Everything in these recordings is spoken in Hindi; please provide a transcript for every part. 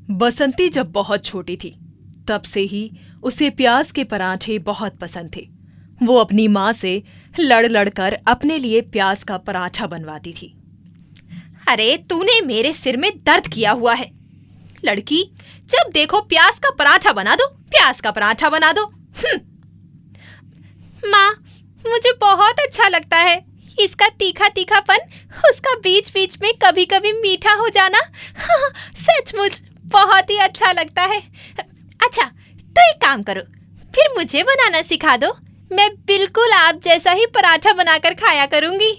बसंती जब बहुत छोटी थी तब से ही उसे प्याज के पराठे बहुत पसंद थे। वो अपनी माँ से लड़ लड़ कर अपने लिए प्याज का पराठा बनवाती थी। अरे तूने मेरे सिर में दर्द किया हुआ है लड़की, जब देखो प्याज का पराठा बना दो, प्याज का पराठा बना दो। माँ, मुझे बहुत अच्छा लगता है इसका तीखा तीखापन, उसका बीच बीच में कभी कभी मीठा हो जाना। हाँ, सचमुच बहुत ही अच्छा लगता है। अच्छा तो एक काम करो, फिर मुझे बनाना सिखा दो, मैं बिल्कुल आप जैसा ही पराठा बनाकर खाया करूंगी।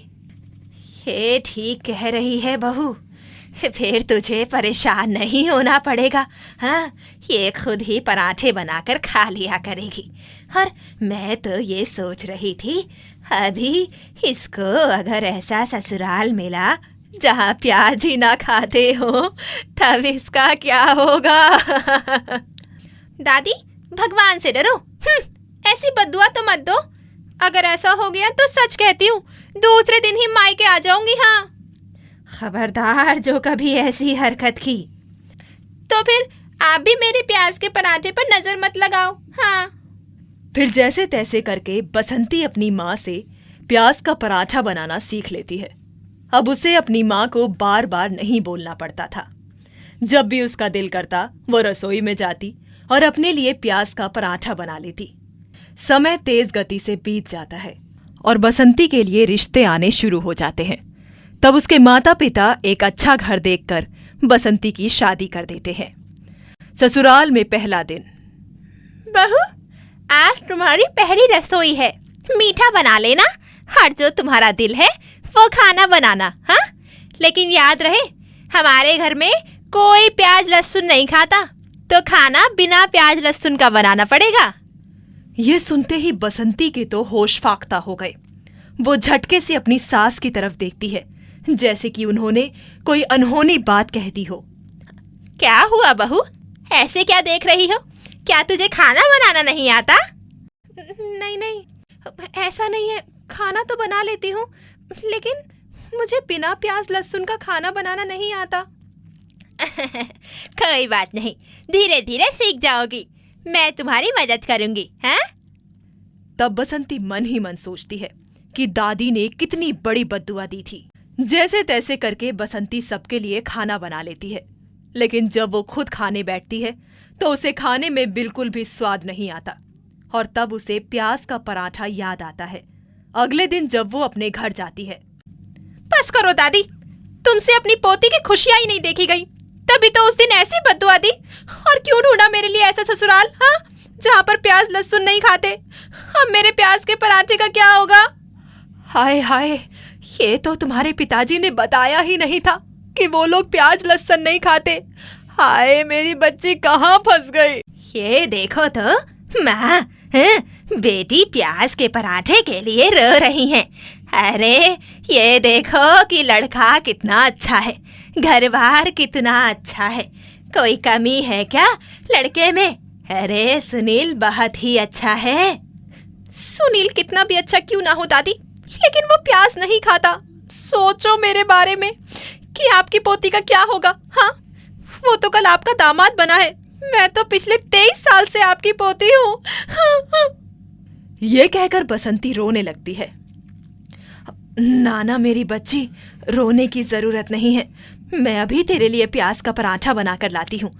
ये ठीक कह रही है बहू, फिर तुझे परेशान नहीं होना पड़ेगा। हाँ, ये खुद ही पराठे बनाकर खा लिया करेगी। और मैं तो ये सोच रही थी, अभी इसको अगर ऐसा ससुराल मिला जहाँ प्याज ही ना खाते हो, तब इसका क्या होगा। दादी, भगवान से डरो, ऐसी बद्दुआ तो मत दो। अगर ऐसा हो गया तो सच कहती हूँ, दूसरे दिन ही मायके आ जाऊंगी। हाँ, खबरदार जो कभी ऐसी हरकत की तो फिर आप भी मेरे प्याज के पराठे पर नजर मत लगाओ। हाँ। फिर जैसे तैसे करके बसंती अपनी माँ से प्याज का पराठा बनाना सीख लेती है। अब उसे अपनी माँ को बार बार नहीं बोलना पड़ता था। जब भी उसका दिल करता वो रसोई में जाती और अपने लिए प्याज का पराठा बना लेती। समय तेज गति से बीत जाता है और बसंती के लिए रिश्ते आने शुरू हो जाते हैं। तब उसके माता पिता एक अच्छा घर देखकर बसंती की शादी कर देते हैं। ससुराल में पहला दिन। बहू, आज तुम्हारी पहली रसोई है, मीठा बना लेना और जो तुम्हारा दिल है वो खाना बनाना। हाँ, लेकिन याद रहे हमारे घर में कोई प्याज लहसुन नहीं खाता, तो खाना बिना प्याज लहसुन का बनाना पड़ेगा। ये सुनते ही बसंती के तो होश फाख्ता हो गए। वो झटके से अपनी सास की तरफ देखती है, जैसे कि उन्होंने कोई अनहोनी बात कह दी हो। क्या हुआ बहू, ऐसे क्या देख रही हो? क्या तुझे खाना बनाना नहीं आता? नहीं नहीं, ऐसा नहीं है, खाना तो बना लेती हूँ, लेकिन मुझे बिना प्याज लहसुन का खाना बनाना नहीं आता। कोई बात नहीं, धीरे धीरे सीख जाओगी, मैं तुम्हारी मदद करूंगी। हाँ? तब बसंती मन ही मन सोचती है कि दादी ने कितनी बड़ी बद्दुआ दी थी। जैसे तैसे करके बसंती सबके लिए खाना बना लेती है, लेकिन जब वो खुद खाने बैठती है तो उसे खाने में बिल्कुल भी स्वाद नहीं आता। और तब उसे प्याज का पराठा याद आता है। अगले दिन जब वो अपने घर जाती है। बस करो दादी, तुमसे अपनी पोती की खुशियां ही नहीं देखी गई, तभी तो उस दिन ऐसी बद्दुआ दी। और क्यों ढूंढा मेरे लिए ऐसा ससुराल, हाँ, जहाँ पर प्याज लहसुन नहीं खाते। अब मेरे प्याज के पराठे का क्या होगा? हाय हाय, ये तो तुम्हारे पिताजी ने बताया ही नहीं था कि वो लोग प्याज लहसुन नहीं खाते। हाय, मेरी बच्ची कहाँ फंस गई। ये देखो तो माँ, बेटी प्याज के पराठे के लिए रो रही हैं। अरे ये देखो कि लड़का कितना अच्छा है, घर बार कितना अच्छा है, कोई कमी है क्या लड़के में? अरे सुनील बहुत ही अच्छा है। सुनील कितना भी अच्छा क्यों ना हो दादी, लेकिन वो प्याज नहीं खाता। सोचो मेरे बारे में कि आपकी पोती का क्या होगा। हाँ, वो तो कल आपका दामाद बना है, मैं तो पिछले 23 साल से आपकी पोती हूँ। हाँ। ये कहकर बसंती रोने लगती है। नाना मेरी बच्ची, रोने की जरूरत नहीं है, मैं अभी तेरे लिए प्याज का पराठा बनाकर लाती हूँ।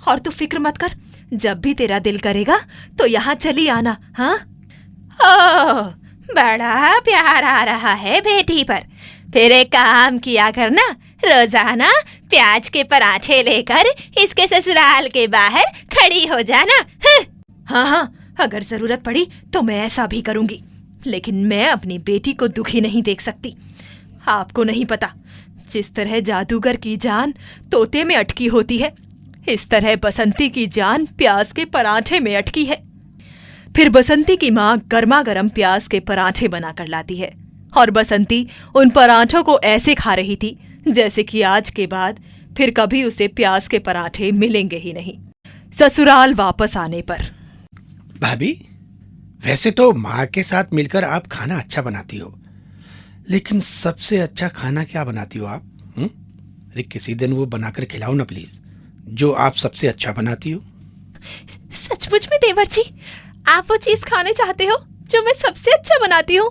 और तू फिक्र मत कर, जब भी तेरा दिल करेगा तो यहाँ चली आना। हाँ? ओह, बड़ा प्यार आ रहा है बेटी पर। फिर एक काम किया करना, रोजाना प्याज के पराठे लेकर इसके ससुराल के बाहर खड़ी हो जाना। हाँ हाँ, अगर जरूरत पड़ी तो मैं ऐसा भी करूंगी, लेकिन मैं अपनी बेटी को दुखी नहीं देख सकती। आपको नहीं पता, जिस तरह जादूगर की जान तोते में अटकी होती है, इस तरह बसंती की जान प्याज के पराठे में अटकी है। फिर बसंती की माँ गर्मा गर्म प्याज के पराठे बनाकर लाती है और बसंती उन पराठों को ऐसे खा रही थी जैसे कि आज के बाद फिर कभी उसे प्याज के पराठे मिलेंगे ही नहीं। ससुराल वापस आने पर। भाभी, वैसे तो माँ के साथ मिलकर आप खाना अच्छा बनाती हो, लेकिन सबसे अच्छा खाना क्या बनाती हो आप? अरे किसी दिन वो बनाकर खिलाओ ना प्लीज, जो आप सबसे अच्छा बनाती हो? सचमुच में देवर जी, आप वो चीज खाने चाहते हो जो मैं सबसे अच्छा बनाती हूँ?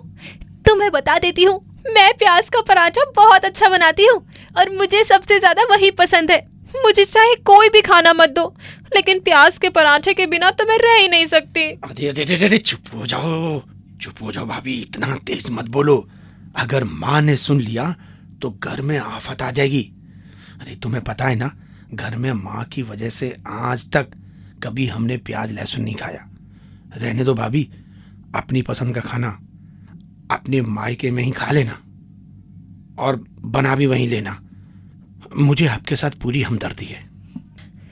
तो मैं बता देती हूँ, मैं प्याज का पराठा बहुत अच्छा बनाती हूँ और मुझे सबसे ज्यादा वही पसंद है। मुझे चाहे कोई भी खाना मत दो, लेकिन प्याज के पराठे के बिना तो मैं रह ही नहीं सकती। अरे अरे अरे अरे, चुप हो जाओ भाभी, इतना तेज मत बोलो। अगर माँ ने सुन लिया तो घर में आफत आ जाएगी। अरे तुम्हें पता है ना, घर में माँ की वजह से आज तक कभी हमने प्याज लहसुन नहीं खाया। रहने दो भाभी, अपनी पसंद का खाना अपने मायके में ही खा लेना और बना भी वहीं लेना। मुझे आपके साथ पूरी हमदर्दी है।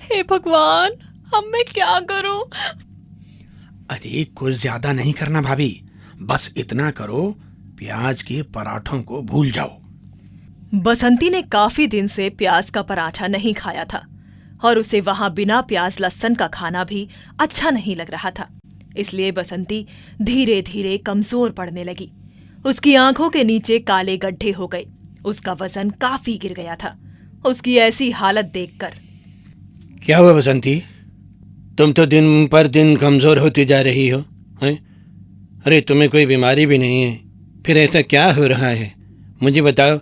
हे भगवान, अब मैं क्या करूं? अरे कुछ ज्यादा नहीं करना भाभी, बस इतना करो, प्याज के पराठों को भूल जाओ। बसंती ने काफी दिन से प्याज का पराठा नहीं खाया था और उसे वहां बिना प्याज लहसुन का खाना भी अच्छा नहीं लग रहा था। इसलिए बसंती धीरे धीरे कमजोर पड़ने लगी। उसकी आंखों के नीचे काले गड्ढे हो गए। उसका वजन काफी गिर गया था। उसकी ऐसी हालत देखकर, क्या हुआ बसंती, तुम तो दिन पर दिन कमजोर होती जा रही हो हैं? अरे तुम्हें कोई बीमारी भी नहीं है, फिर ऐसा क्या हो रहा है? मुझे बताओ,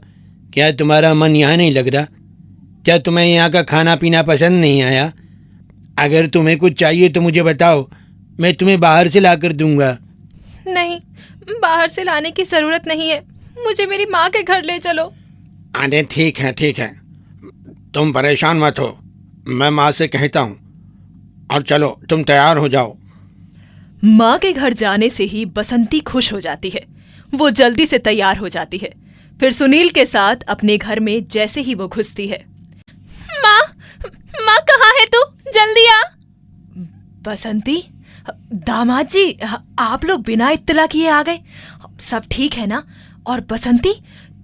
क्या तुम्हारा मन यहाँ नहीं लग रहा? क्या तुम्हें यहाँ का खाना पीना पसंद नहीं आया? अगर तुम्हें कुछ चाहिए तो मुझे बताओ, मैं तुम्हें बाहर से ला कर दूंगा। नहीं, बाहर से लाने की जरूरत नहीं है, मुझे मेरी माँ के घर ले चलो। अरे ठीक है, तुम परेशान मत हो, मैं माँ से कहता हूँ। और चलो तुम तैयार हो जाओ। माँ के घर जाने से ही बसंती खुश हो जाती है। वो जल्दी से तैयार हो जाती है। फिर सुनील के साथ अपने घर में जैसे ही वो घुसती है, माँ कहाँ है तू? जल्दी आ। बसंती, दामाद जी, आप लोग बिना इत्तला किए आ गए। सब ठीक है ना? और बसंती,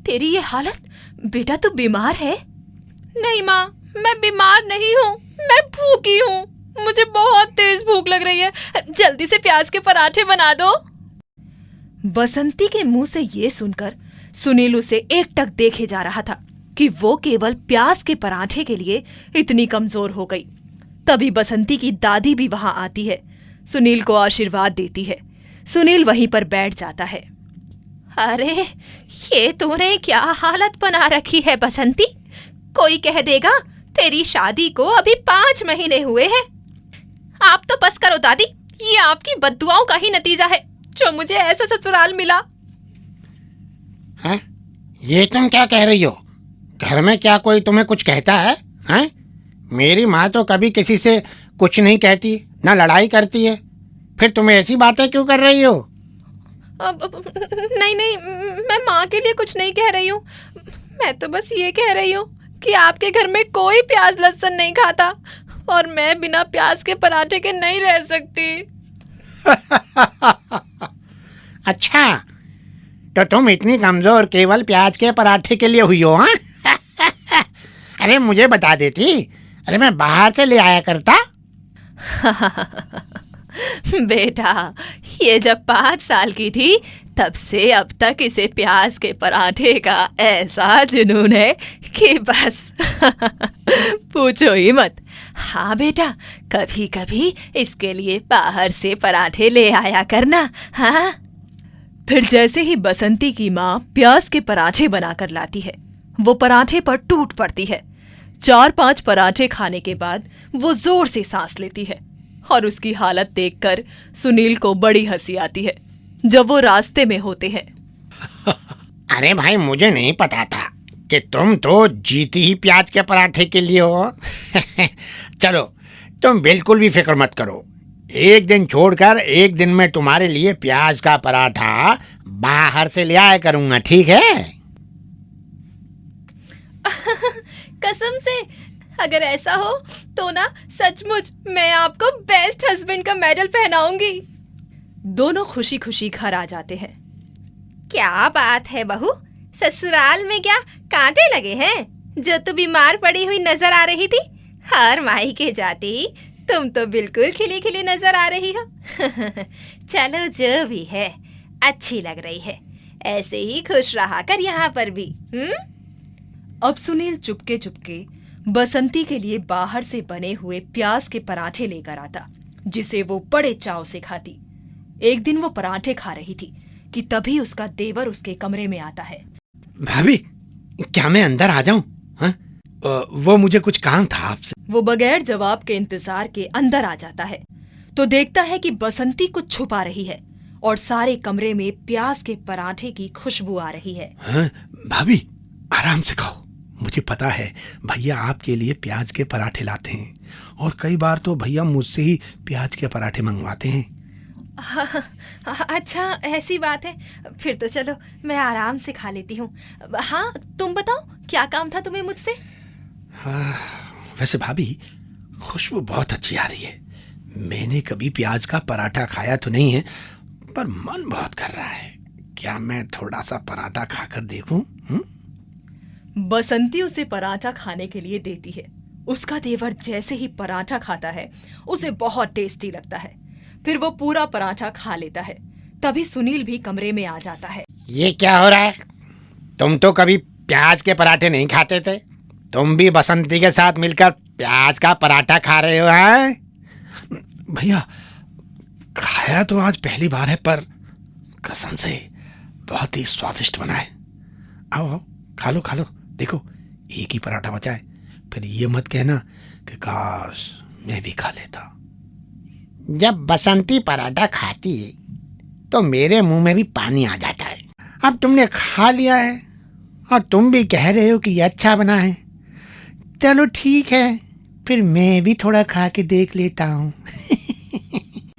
तेरी ये हालत, बेटा तू बीमार है? नहीं माँ, मैं बीमार नहीं हूँ, मैं भूखी हूँ। मुझे बहुत तेज भूख लग रही है, जल्दी से प्याज के पराठे बना दो। बसंती के मुंह से ये सुनकर सुनील उसे एकटक देखे जा रहा था कि वो केवल प्याज के पराठे के लिए इतनी कमजोर हो गई। तभी बसंती की दादी भी वहां आती है, सुनील को आशीर्वाद देती है। सुनील वहीं पर बैठ जाता है। अरे ये तूने क्या हालत बना रखी है बसंती? कोई कह देगा तेरी शादी को अभी 5 महीने हुए हैं। आप तो बस करो दादी, ये आपकी बद्दुआओं का ही नतीजा है जो मुझे ऐसा ससुराल मिला। हैं? ये तुम क्या कह रही हो? घर में क्या कोई तुम्हें कुछ कहता है? हैं? मेरी माँ तो कभी किसी से कुछ नहीं कहती, ना लड़ाई करती है, फिर तुम ऐसी बातें क्यों कर रही हो? नहीं, मैं माँ के लिए कुछ नहीं कह रही हूँ। मैं तो बस ये कह रही हूँ कि आपके घर में कोई प्याज लहसुन नहीं खाता और मैं बिना प्याज के पराठे के नहीं रह सकती। अच्छा, तो तुम इतनी कमजोर केवल प्याज के पराठे के लिए हुई हो? हाँ? अरे मुझे बता देती, अरे मैं बाहर से ले आया करता। बेटा, ये जब 5 साल की थी तब से अब तक इसे प्याज के पराठे का ऐसा जुनून है कि बस पूछो ही मत। हाँ बेटा, कभी कभी इसके लिए बाहर से पराठे ले आया करना। हाँ। फिर जैसे ही बसंती की माँ प्याज के पराठे बनाकर लाती है, वो पराठे पर टूट पड़ती है। 4-5 पराठे खाने के बाद वो जोर से सांस लेती है और उसकी हालत देखकर सुनील को बड़ी हंसी आती है जब वो रास्ते में होते हैं। अरे भाई, मुझे नहीं पता था कि तुम तो जीती ही प्याज के पराठे के लिए हो। चलो तुम बिल्कुल भी फिक्र मत करो, एक दिन छोड़कर एक दिन में तुम्हारे लिए प्याज का पराठा बाहर से ले आया करूंगा, ठीक है? कसम से, अगर ऐसा हो तो ना सचमुच मैं आपको बेस्ट हस्बैंड का मेडल पहनाऊंगी। दोनों खुशी खुशी घर आ जाते हैं। क्या बात है बहू, ससुराल में क्या कांटे लगे हैं? जो तू बीमार पड़ी हुई नजर आ रही थी, हर माही के जाती तुम तो बिल्कुल खिली खिली नजर आ रही हो। चलो जो भी है, अच्छी लग रही है, ऐसे ही खुश रहा कर यहाँ पर भी। अब सुनील चुपके चुपके बसंती के लिए बाहर से बने हुए प्याज के पराठे लेकर आता, जिसे वो बड़े चाव से खाती। एक दिन वो पराठे खा रही थी कि तभी उसका देवर उसके कमरे में आता है। भाभी, क्या मैं अंदर आ जाऊं? हाँ? वो मुझे कुछ काम था आपसे। वो बगैर जवाब के इंतजार के अंदर आ जाता है तो देखता है कि बसंती कुछ छुपा रही है और सारे कमरे में प्याज के पराठे की खुशबू आ रही है। हाँ? भाभी, आराम से खाओ। मुझे पता है भैया आपके लिए प्याज के पराठे लाते हैं और कई बार तो भैया मुझसे ही प्याज के पराठे मंगवाते हैं। अच्छा, ऐसी बात है। फिर तो चलो, मैं आराम से खा लेती हूँ। हाँ, तुम बताओ, क्या काम था तुम्हें मुझसे? हाँ, वैसे भाभी, खुशबू बहुत अच्छी आ रही है। मैंने कभी प्याज का पराठा खाया तो नहीं है, पर मन बहुत कर रहा है। क्या मैं थोड़ा सा पराठा खाकर देखूं? बसंती उसे पराठा खाने के लिए देती है। उसका देवर जैसे ही पराठा खाता है उसे बहुत टेस्टी लगता है। फिर वो पूरा पराठा खा लेता है। तभी सुनील भी कमरे में आ जाता है। ये क्या हो रहा है? तुम तो कभी प्याज के पराठे नहीं खाते थे, तुम भी बसंती के साथ मिलकर प्याज का पराठा खा रहे हो? हैं? भैया, खाया तो आज पहली बार है, पर कसम से बहुत ही स्वादिष्ट बना है। आओ आओ, खा लो खा लो। देखो, एक ही पराठा बचा है। फिर ये मत कहना कि काश मैं भी खा लेता। जब बसंती पराठा खाती है तो मेरे मुंह में भी पानी आ जाता है। अब तुमने खा लिया है और तुम भी कह रहे हो कि ये अच्छा बना है। चलो ठीक है, फिर मैं भी थोड़ा खा के देख लेता हूँ।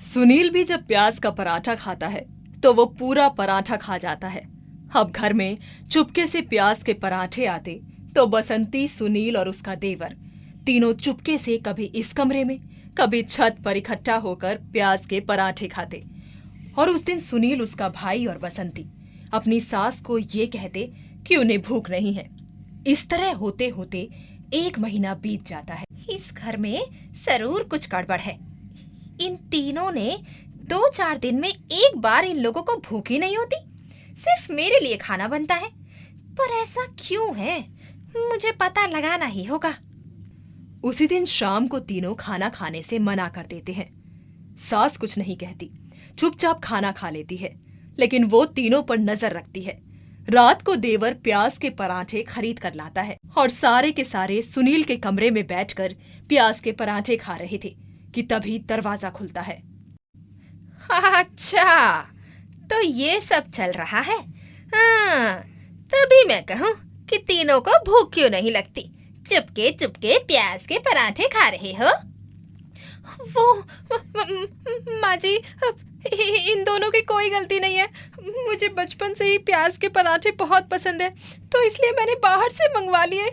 सुनील भी जब प्याज का पराठा खाता है तो वो पूरा पराठा खा जाता है। अब घर में चुपके से प्याज के पराठे आते तो बसंती, सुनील और उसका देवर तीनों चुपके से कभी इस कमरे में, कभी छत पर इकट्ठा होकर प्याज के पराठे खाते। और उस दिन सुनील, उसका भाई और बसंती अपनी सास को ये कहते कि उन्हें भूख नहीं है। इस तरह होते होते 1 महीना बीत जाता है। इस घर में जरूर कुछ गड़बड़ है। इन तीनों ने 2-4 दिन में एक बार इन लोगों को भूख ही नहीं होती। सिर्फ मेरे लिए खाना बनता है। पर ऐसा क्यों है? मुझे पता लगाना ही होगा। उसी दिन शाम को तीनों खाना खाने से मना कर देते हैं। सास कुछ नहीं कहती, चुपचाप खाना खा लेती है, लेकिन वो तीनों पर नजर रखती है। रात को देवर प्याज के पराठे खरीद कर लाता है और सारे के सारे सुनील के कमरे में बैठकर प्याज के पराठे खा रहे थे कि तभी दरवाजा खुलता है। अच्छा, तो ये सब चल रहा है। हाँ, तभी मैं कहूँ कि तीनों को भूख क्यों नहीं लगती। चुपके चुपके प्याज के पराठे खा रहे हो। माँ जी, इन दोनों की कोई गलती नहीं है। मुझे बचपन से ही प्याज के पराठे बहुत पसंद है, तो इसलिए मैंने बाहर से मंगवा लिए।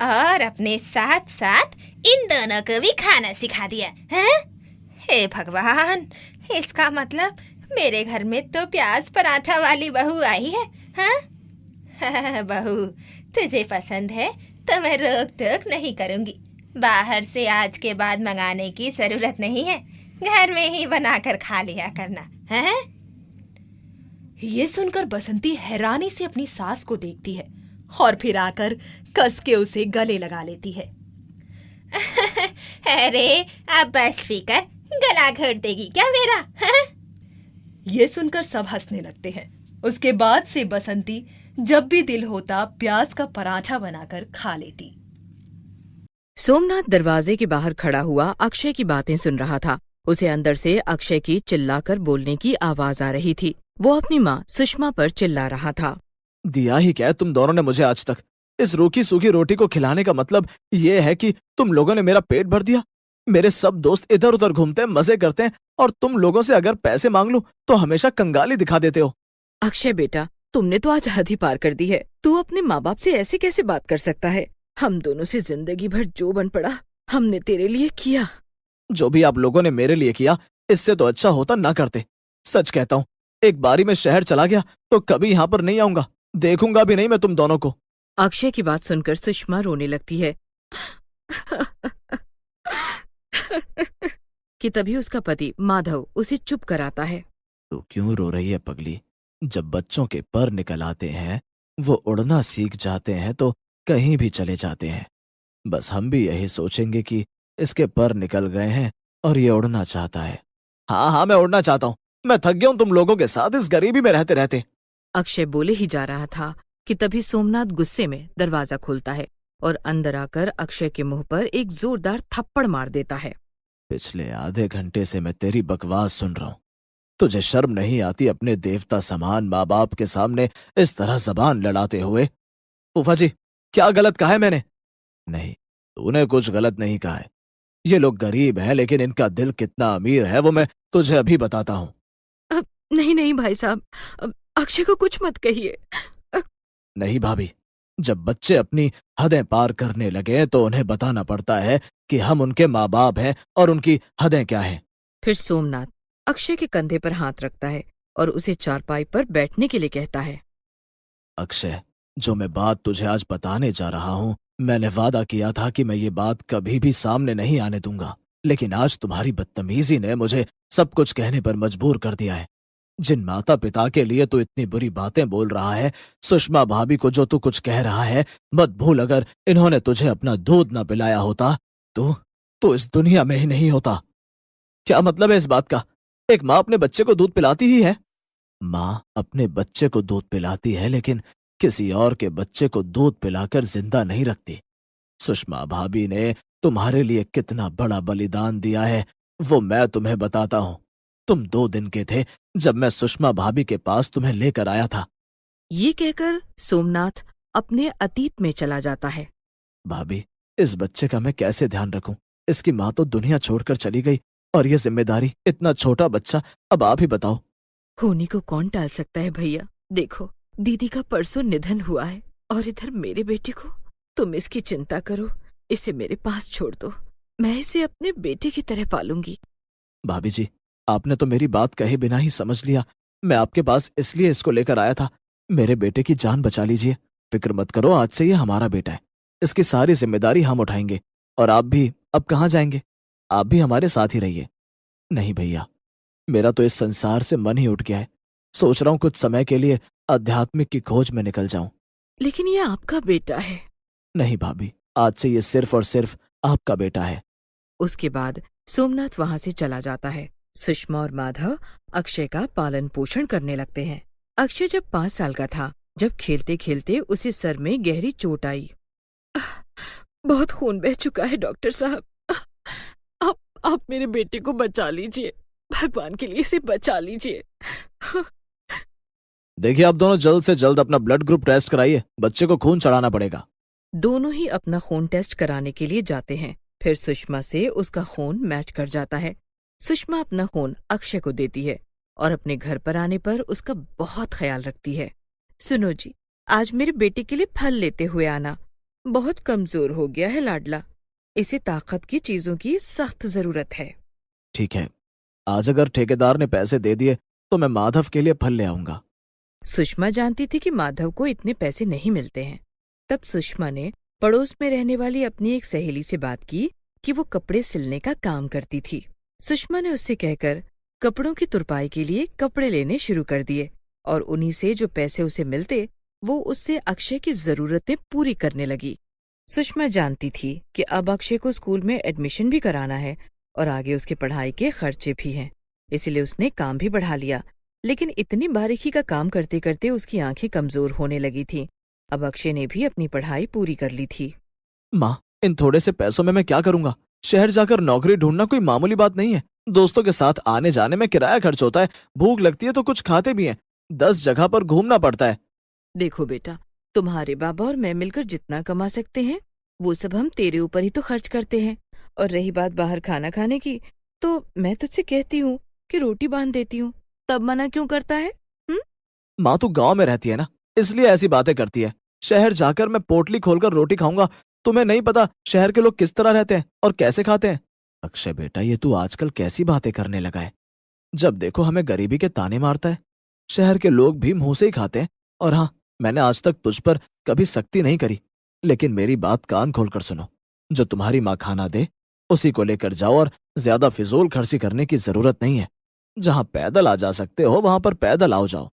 और अपने साथ साथ इन दोनों को भी खाना सिखा दिया है? हे भगवान, इसका मतलब मेरे घर में तो प्याज पराठा वाली बहू आई है। हाँ? बहू, तुझे पसंद है तो मैं रोक टोक नहीं करूँगी। बाहर से आज के बाद मंगाने की जरूरत नहीं है, घर में ही बनाकर खा लिया करना है। ये सुनकर बसंती हैरानी से अपनी सास को देखती है और फिर आकर कस के उसे गले लगा लेती है। अरे, अब बस पीकर गला घोट देगी क्या मेरा? है? ये सुनकर सब हंसने लगते हैं। उसके बाद से बसंती जब भी दिल होता प्याज का पराठा बनाकर खा लेती। सोमनाथ दरवाजे के बाहर खड़ा हुआ अक्षय की बातें सुन रहा था। उसे अंदर से अक्षय की चिल्लाकर बोलने की आवाज आ रही थी। वो अपनी माँ सुषमा पर चिल्ला रहा था। दिया ही क्या है तुम दोनों ने मुझे आज तक? इस रूखी सूखी रोटी को खिलाने का मतलब ये है कि तुम लोगों ने मेरा पेट भर दिया। मेरे सब दोस्त इधर उधर घूमते हैं, मजे करते हैं, और तुम लोगों से अगर पैसे मांग लूं तो हमेशा कंगाली दिखा देते हो। अक्षय बेटा, तुमने तो आज हद ही पार कर दी है। तू अपने माँ बाप से ऐसे कैसे बात कर सकता है? हम दोनों से जिंदगी भर जो बन पड़ा हमने तेरे लिए किया। जो भी आप लोगों ने मेरे लिए किया, इससे तो अच्छा होता ना करते। सच कहता हूँ, एक बारी में शहर चला गया तो कभी यहाँ पर नहीं आऊंगा, देखूंगा भी नहीं मैं तुम दोनों को। अक्षय की बात सुनकर सुषमा रोने लगती है कि तभी उसका पति माधव उसे चुप कराता है। तो क्यों रो रही है पगली? जब बच्चों के पर निकल आते हैं, वो उड़ना सीख जाते हैं तो कहीं भी चले जाते हैं। बस हम भी यही सोचेंगे कि इसके पर निकल गए हैं और ये उड़ना चाहता है। हाँ हाँ, मैं उड़ना चाहता हूँ। मैं थक गया हूँ तुम लोगों के साथ इस गरीबी में रहते रहते। अक्षय बोले ही जा रहा था कि तभी सोमनाथ गुस्से में दरवाजा खोलता है और अंदर आकर अक्षय के मुंह पर एक जोरदार थप्पड़ मार देता है। पिछले आधे घंटे से मैं तेरी बकवास सुन रहा हूँ। तुझे शर्म नहीं आती अपने देवता समान माँ बाप के सामने इस तरह जबान लड़ाते हुए? फूफा जी, क्या गलत कहा है मैंने? नहीं, तूने कुछ गलत नहीं कहा है। ये लोग गरीब हैं, लेकिन इनका दिल कितना अमीर है वो मैं तुझे अभी बताता हूँ। नहीं नहीं भाई साहब, अक्षय को कुछ मत कहिए। नहीं भाभी, जब बच्चे अपनी हदें पार करने लगे तो उन्हें बताना पड़ता है कि हम उनके माँ बाप हैं और उनकी हदें क्या हैं। फिर सोमनाथ अक्षय के कंधे पर हाथ रखता है और उसे चारपाई पर बैठने के लिए कहता है। अक्षय, जो मैं बात तुझे आज बताने जा रहा हूँ, मैंने वादा किया था कि मैं ये बात कभी भी सामने नहीं आने दूंगा, लेकिन आज तुम्हारी बदतमीजी ने मुझे सब कुछ कहने पर मजबूर कर दिया है। जिन माता पिता के लिए तू इतनी बुरी बातें बोल रहा है, सुषमा भाभी को जो तू कुछ कह रहा है, मत भूल अगर इन्होंने तुझे अपना दूध न पिलाया होता तो इस दुनिया में ही नहीं होता। क्या मतलब है इस बात का? एक माँ अपने बच्चे को दूध पिलाती ही है। माँ अपने बच्चे को दूध पिलाती है, लेकिन किसी और के बच्चे को दूध पिलाकर जिंदा नहीं रखती। सुषमा भाभी ने तुम्हारे लिए कितना बड़ा बलिदान दिया है वो मैं तुम्हें बताता हूँ। तुम 2 दिन के थे जब मैं सुषमा भाभी के पास तुम्हें लेकर आया था। ये कहकर सोमनाथ अपने अतीत में चला जाता है। भाभी, इस बच्चे का मैं कैसे ध्यान रखूं? इसकी माँ तो दुनिया छोड़कर चली गई और ये जिम्मेदारी, इतना छोटा बच्चा, अब आप ही बताओ। होनी को कौन टाल सकता है भैया? देखो, दीदी का परसों निधन हुआ है और इधर मेरे बेटे को। तुम इसकी चिंता करो, इसे मेरे पास छोड़ दो। मैं इसे अपने बेटे की तरह पालूंगी। भाभी जी, आपने तो मेरी बात कहे बिना ही समझ लिया। मैं आपके पास इसलिए इसको लेकर आया था। मेरे बेटे की जान बचा लीजिए। फिक्र मत करो, आज से ये हमारा बेटा है। इसकी सारी जिम्मेदारी हम उठाएंगे। और आप भी अब कहाँ जाएंगे? आप भी हमारे साथ ही रहिए। नहीं भैया, मेरा तो इस संसार से मन ही उठ गया है। सोच रहा हूँ कुछ समय के लिए आध्यात्मिक की खोज में निकल जाऊं। लेकिन ये आपका बेटा है। नहीं भाभी, आज से ये सिर्फ और सिर्फ आपका बेटा है। उसके बाद सोमनाथ वहां से चला जाता है। सुषमा और माधव अक्षय का पालन पोषण करने लगते हैं। अक्षय जब 5 साल का था, जब खेलते खेलते उसे सर में गहरी चोट आई। बहुत खून बह चुका है डॉक्टर साहब। आप मेरे बेटे को बचा लीजिए, भगवान के लिए इसे बचा लीजिए। देखिए, आप दोनों जल्द से जल्द अपना ब्लड ग्रुप टेस्ट कराइए। बच्चे को खून चढ़ाना पड़ेगा। दोनों ही अपना खून टेस्ट कराने के लिए जाते हैं। फिर सुषमा से उसका खून मैच कर जाता है। सुषमा अपना खून अक्षय को देती है और अपने घर पर आने पर उसका बहुत ख्याल रखती है। सुनो जी, आज मेरे बेटे के लिए फल लेते हुए आना। बहुत कमजोर हो गया है लाडला, इसे ताकत की चीजों की सख्त जरूरत है। ठीक है, आज अगर ठेकेदार ने पैसे दे दिए तो मैं माधव के लिए फल ले आऊंगा। सुषमा जानती थी कि माधव को इतने पैसे नहीं मिलते हैं। तब सुषमा ने पड़ोस में रहने वाली अपनी एक सहेली से बात की कि वो कपड़े सिलने का काम करती थी। सुषमा ने उससे कहकर कपड़ों की तुरपाई के लिए कपड़े लेने शुरू कर दिए और उन्हीं से जो पैसे उसे मिलते वो उससे अक्षय की जरूरतें पूरी करने लगी। सुषमा जानती थी कि अब अक्षय को स्कूल में एडमिशन भी कराना है और आगे उसकी पढ़ाई के खर्चे भी हैं, इसलिए उसने काम भी बढ़ा लिया। लेकिन इतनी बारीकी का काम करते करते उसकी आंखें कमजोर होने लगी थी। अब अक्षय ने भी अपनी पढ़ाई पूरी कर ली थी। माँ, इन थोड़े से पैसों में मैं क्या करूंगा? शहर जाकर नौकरी ढूंढना कोई मामूली बात नहीं है। दोस्तों के साथ आने जाने में किराया खर्च होता है, भूख लगती है तो कुछ खाते भी हैं, 10 जगह पर घूमना पड़ता है। देखो बेटा, तुम्हारे बाबा और मैं मिलकर जितना कमा सकते हैं वो सब हम तेरे ऊपर ही तो खर्च करते हैं। और रही बात बाहर खाना खाने की, तो मैं तुझसे कहती हूँ कि रोटी बांध देती हूँ, तब मना क्यों करता है? माँ, तू गांव में रहती है ना, इसलिए ऐसी बातें करती है। शहर जाकर मैं पोटली खोलकर रोटी खाऊंगा। तुम्हें नहीं पता शहर के लोग किस तरह रहते हैं और कैसे खाते हैं। अक्षय बेटा, ये तू आजकल कैसी बातें करने लगा है? जब देखो हमें गरीबी के ताने मारता है। शहर के लोग भी मुंह से ही खाते हैं। और हाँ, मैंने आज तक तुझ पर कभी सख्ती नहीं करी, लेकिन मेरी बात कान खोलकर सुनो। जो तुम्हारी माँ खाना दे उसी को लेकर जाओ और ज्यादा फिजूल खर्ची करने की जरूरत नहीं है। जहां पैदल आ जा सकते हो वहां पर पैदल आओ जाओ।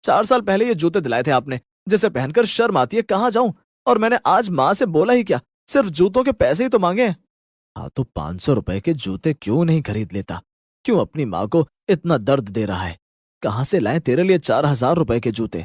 4 साल पहले ये जूते दिलाए थे आपने, जिसे पहनकर शर्म आती है। कहाँ जाऊं? और मैंने आज माँ से बोला ही क्या सिर्फ जूतों के पैसे ही तो मांगे। हाँ तो 500 रुपए के जूते क्यों नहीं खरीद लेता? क्यों अपनी माँ को इतना दर्द दे रहा है? कहाँ से लाए तेरे लिए 4000 रुपए के जूते?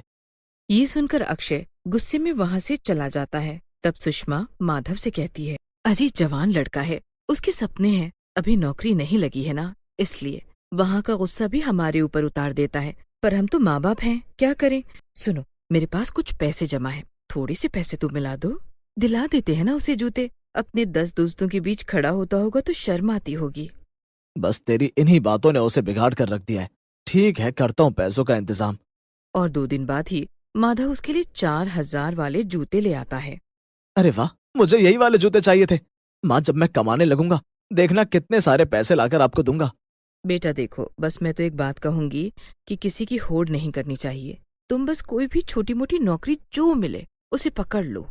ये सुनकर अक्षय गुस्से में वहां से चला जाता है। तब सुषमा माधव से कहती है, अजी जवान लड़का है, उसके सपने हैं, अभी नौकरी नहीं लगी है ना, इसलिए वहाँ का गुस्सा भी हमारे ऊपर उतार देता है। पर हम तो माँ बाप हैं, क्या करें? सुनो, मेरे पास कुछ पैसे जमा है, थोड़े से पैसे तो मिला दो, दिला देते हैं ना उसे जूते। अपने 10 दोस्तों के बीच खड़ा होता होगा तो शर्म आती होगी। बस तेरी इन्हीं बातों ने उसे बिगाड़ कर रख दिया है। ठीक है, करता हूँ पैसों का इंतजाम। और 2 दिन बाद ही माधव उसके लिए 4000 वाले जूते ले आता है। अरे वाह, मुझे यही वाले जूते चाहिए थे। माँ, जब मैं कमाने लगूंगा देखना कितने सारे पैसे लाकर आपको दूंगा। बेटा देखो, बस मैं तो एक बात कहूंगी कि किसी की होड़ नहीं करनी चाहिए। तुम बस कोई भी छोटी मोटी नौकरी जो मिले उसे पकड़ लो।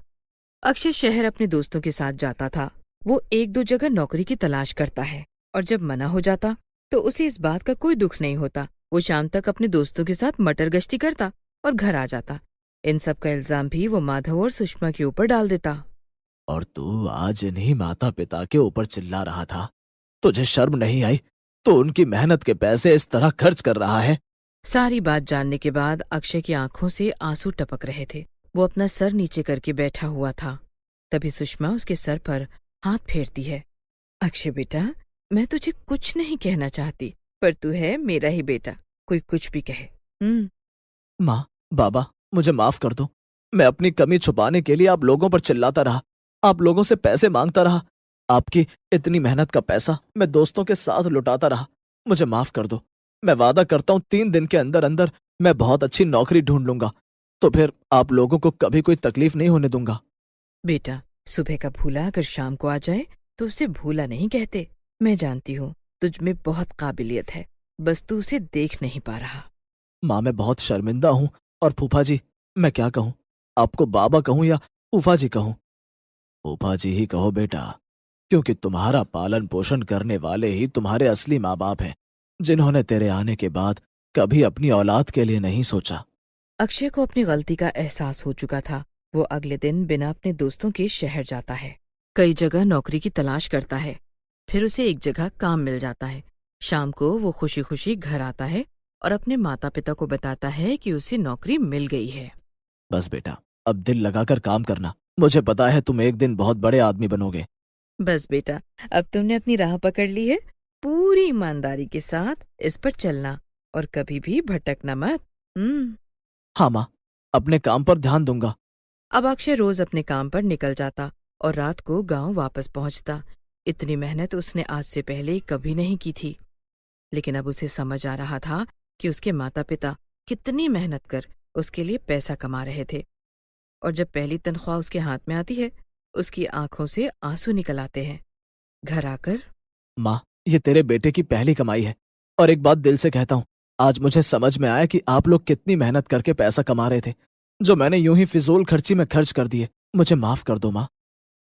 अक्षय शहर अपने दोस्तों के साथ जाता था। वो 1-2 जगह नौकरी की तलाश करता है और जब मना हो जाता तो उसे इस बात का कोई दुख नहीं होता। वो शाम तक अपने दोस्तों के साथ मटर गश्ती करता और घर आ जाता। इन सब का इल्जाम भी वो माधव और सुषमा के ऊपर डाल देता। और तू आज इन्हीं माता पिता के ऊपर चिल्ला रहा था? तुझे शर्म नहीं आई? तो उनकी मेहनत के पैसे इस तरह खर्च कर रहा है। सारी बात जानने के बाद अक्षय की आंखों से आंसू टपक रहे थे। वो अपना सर नीचे करके बैठा हुआ था। तभी सुषमा उसके सर पर हाथ फेरती है। अक्षय बेटा, मैं तुझे कुछ नहीं कहना चाहती, पर तू है मेरा ही बेटा, कोई कुछ भी कहे। माँ, बाबा, मुझे माफ कर दो। मैं अपनी कमी छुपाने के लिए आप लोगों पर चिल्लाता रहा, आप लोगों से पैसे मांगता रहा। आपकी इतनी मेहनत का पैसा मैं दोस्तों के साथ लुटाता रहा। मुझे माफ कर दो। मैं वादा करता हूँ 3 दिन के अंदर अंदर मैं बहुत अच्छी नौकरी ढूंढ लूंगा, तो फिर आप लोगों को कभी कोई तकलीफ नहीं होने दूंगा। बेटा, सुबह का भूला अगर शाम को आ जाए तो उसे भूला नहीं कहते। मैं जानती हूँ तुझ में बहुत काबिलियत है, बस तू उसे देख नहीं पा रहा। माँ, मैं बहुत शर्मिंदा हूँ। और फूफा जी, मैं क्या कहूँ? आपको बाबा कहूँ या फूफा जी कहूँ? फूफा जी ही कहो बेटा, क्योंकि तुम्हारा पालन पोषण करने वाले ही तुम्हारे असली माँ बाप हैं, जिन्होंने तेरे आने के बाद कभी अपनी औलाद के लिए नहीं सोचा। अक्षय को अपनी गलती का एहसास हो चुका था। वो अगले दिन बिना अपने दोस्तों के शहर जाता है। कई जगह नौकरी की तलाश करता है, फिर उसे एक जगह काम मिल जाता है। शाम को वो खुशी खुशी घर आता है और अपने माता पिता को बताता है कि उसे नौकरी मिल गई है। बस बेटा, अब दिल लगाकर काम करना। मुझे पता है तुम एक दिन बहुत बड़े आदमी बनोगे। बस बेटा, अब तुमने अपनी राह पकड़ ली है, पूरी ईमानदारी के साथ इस पर चलना और कभी भी भटकना मत। हाँ माँ, अपने काम पर ध्यान दूंगा। अब अक्षय रोज अपने काम पर निकल जाता और रात को गांव वापस पहुंचता। इतनी मेहनत उसने आज से पहले कभी नहीं की थी, लेकिन अब उसे समझ आ रहा था कि उसके माता पिता कितनी मेहनत कर उसके लिए पैसा कमा रहे थे। और जब पहली तनख्वाह उसके हाथ में आती है, उसकी आंखों से आंसू निकल आते हैं। घर आकर, माँ, ये तेरे बेटे की पहली कमाई है। और एक बात दिल से कहता हूँ, आज मुझे समझ में आया कि आप लोग कितनी मेहनत करके पैसा कमा रहे थे, जो मैंने यूं ही फिजूल खर्ची में खर्च कर दिए। मुझे माफ कर दो माँ।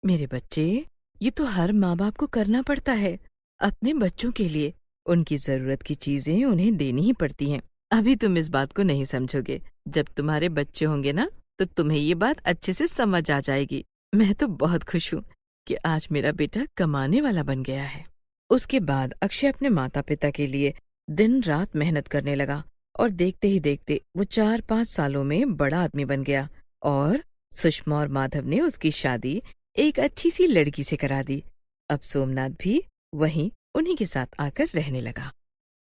मेरे बच्चे, ये तो हर माँ बाप को करना पड़ता है अपने बच्चों के लिए। उनकी जरूरत की चीजें उन्हें देनी ही पड़ती हैं। अभी तुम इस बात को नहीं समझोगे, जब तुम्हारे बच्चे होंगे ना तो तुम्हें ये बात अच्छे से समझ आ जाएगी। मैं तो बहुत खुश हूँ कि आज मेरा बेटा कमाने वाला बन गया है। उसके बाद अक्षय अपने माता पिता के लिए दिन रात मेहनत करने लगा और देखते ही देखते वो 4-5 सालों में बड़ा आदमी बन गया। और सुषमा और माधव ने उसकी शादी एक अच्छी सी लड़की से करा दी। अब सोमनाथ भी वहीं उन्हीं के साथ आकर रहने लगा।